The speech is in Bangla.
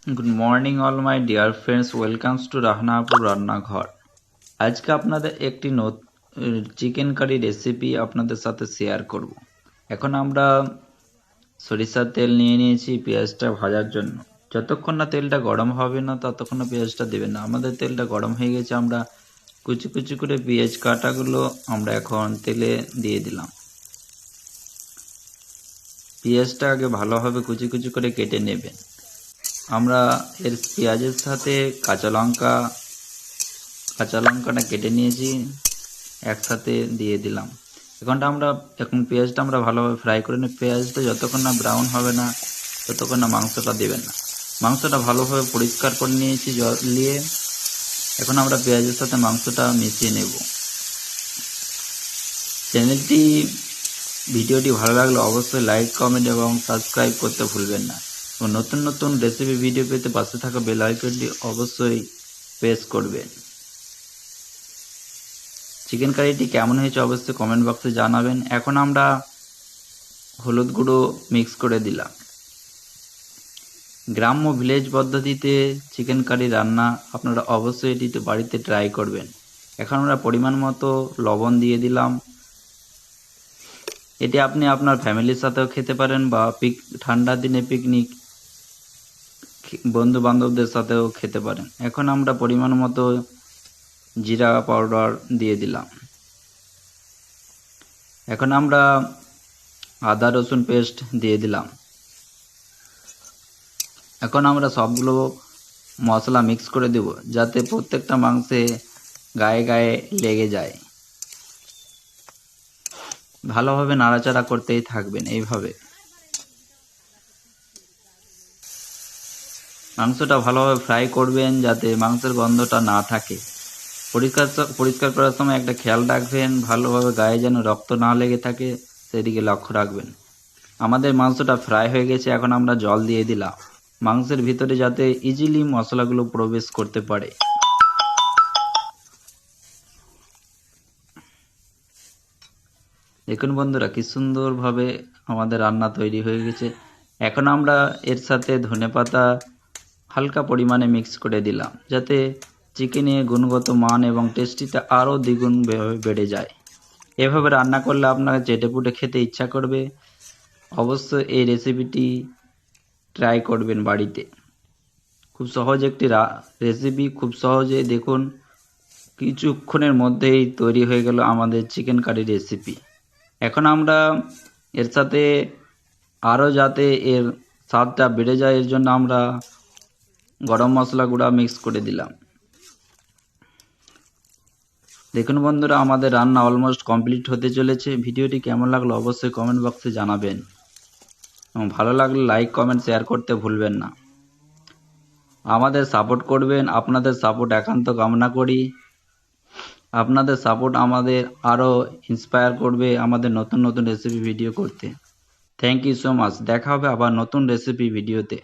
Good morning all my dear friends, welcomes to Rahana আপুর রান্নাঘর। আজকে আপনাদের একটি চিকেন কারি রেসিপি আপনাদের সাথে শেয়ার করব। এখন আমরা সরিষার তেল নিয়ে নিয়েছি পেঁয়াজটা ভাজার জন্য। যতক্ষণ না তেলটা গরম হবে না ততক্ষণ না পেঁয়াজটা দেবেন না। আমাদের তেলটা গরম হয়ে গেছে, আমরা কুচি কুচি করে পেঁয়াজ কাটাগুলো আমরা এখন তেলে দিয়ে দিলাম। পেঁয়াজটা আগে ভালোভাবে কুচি কুচি করে কেটে নেবেন। আমরা এর পেঁয়াজের সাথে কাঁচা লঙ্কাটা কেটে নিয়েছি, একসাথে দিয়ে দিলাম। এখন পেঁয়াজটা আমরা ভালোভাবে ফ্রাই করে নিই। পেঁয়াজটা যতক্ষণ না ব্রাউন হবে না ততক্ষণ না মাংসটা দেবেন না। মাংসটা ভালোভাবে পরিষ্কার করে নিয়েছি জল দিয়ে। এখন আমরা পেঁয়াজের সাথে মাংসটা মিশিয়ে নেব। ভিডিওটি ভালো লাগলে অবশ্যই লাইক, কমেন্ট এবং সাবস্ক্রাইব করতে ভুলবেন না। এবং নতুন নতুন রেসিপি ভিডিও পেতে পাশে থাকা বেল আইকনটি অবশ্যই প্রেস করবেন। চিকেন কারিটি কেমন হয়েছে অবশ্যই কমেন্ট বক্সে জানাবেন। এখন আমরা হলুদ গুঁড়ো মিক্স করে দিলাম। গ্রাম্য ভিলেজ পদ্ধতিতে চিকেন কারি রান্না আপনারা অবশ্যই এটি বাড়িতে ট্রাই করবেন। এখন আমরা পরিমাণ মতো লবণ দিয়ে দিলাম। এটি আপনি আপনার ফ্যামিলির সাথেও খেতে পারেন বা ঠান্ডার দিনে পিকনিক বন্ধু বান্ধবদের সাথেও খেতে পারেন। এখন আমরা পরিমাণ মতো জিরা পাউডার দিয়ে দিলাম। এখন আমরা আদা রসুন পেস্ট দিয়ে দিলাম। এখন আমরা সবগুলো মশলা মিক্স করে দেব, যাতে প্রত্যেকটা মাংসে গায়ে গায়ে লেগে যায়। ভালোভাবে নাড়াচাড়া করতেই থাকবেন। এইভাবে মাংসটা ভালোভাবে ফ্রাই করবেন যাতে মাংসের গন্ধটা না থাকে। পরিষ্কার করার সময় একটা খেয়াল রাখবেন, ভালোভাবে গায়ে যেন রক্ত না লেগে থাকে সেদিকে লক্ষ্য রাখবেন। আমাদের মাংসটা ফ্রাই হয়ে গেছে। এখন আমরা জল দিয়ে দিলাম মাংসের ভিতরে, যাতে ইজিলি মশলাগুলো প্রবেশ করতে পারে। দেখুন বন্ধুরা, কি সুন্দরভাবে আমাদের রান্না তৈরি হয়ে গেছে। এখন আমরা এর সাথে ধনেপাতা হালকা পরিমাণে মিক্স করে দিলাম, যাতে চিকেনের গুণগত মান এবং টেস্টিটা আরও দ্বিগুণ বেড়ে যায়। এভাবে রান্না করলে আপনাকে চেটেপুটে খেতে ইচ্ছা করবে। অবশ্যই এই রেসিপিটি ট্রাই করবেন বাড়িতে। খুব সহজ একটি রেসিপি, খুব সহজে দেখুন কিছুক্ষণের মধ্যেই তৈরি হয়ে গেল আমাদের চিকেন কারি রেসিপি। এখন আমরা এর সাথে আরও যাতে এর স্বাদটা বেড়ে যায় এর জন্য আমরা গরম মশলা গুঁড়া মিক্স করে দিলাম। দেখুন বন্ধুরা, আমাদের রান্না অলমোস্ট কমপ্লিট হতে চলেছে। ভিডিওটি কেমন লাগলো অবশ্যই কমেন্ট বক্সে জানাবেন এবং ভালো লাগলে লাইক, কমেন্ট, শেয়ার করতে ভুলবেন না। আমাদের সাপোর্ট করবেন, আপনাদের সাপোর্ট একান্ত কামনা করি। আপনাদের সাপোর্ট আমাদের আরও ইন্সপায়ার করবে আমাদের নতুন নতুন রেসিপি ভিডিও করতে। Thank you so much. দেখা হবে আবার নতুন রেসিপি ভিডিওতে।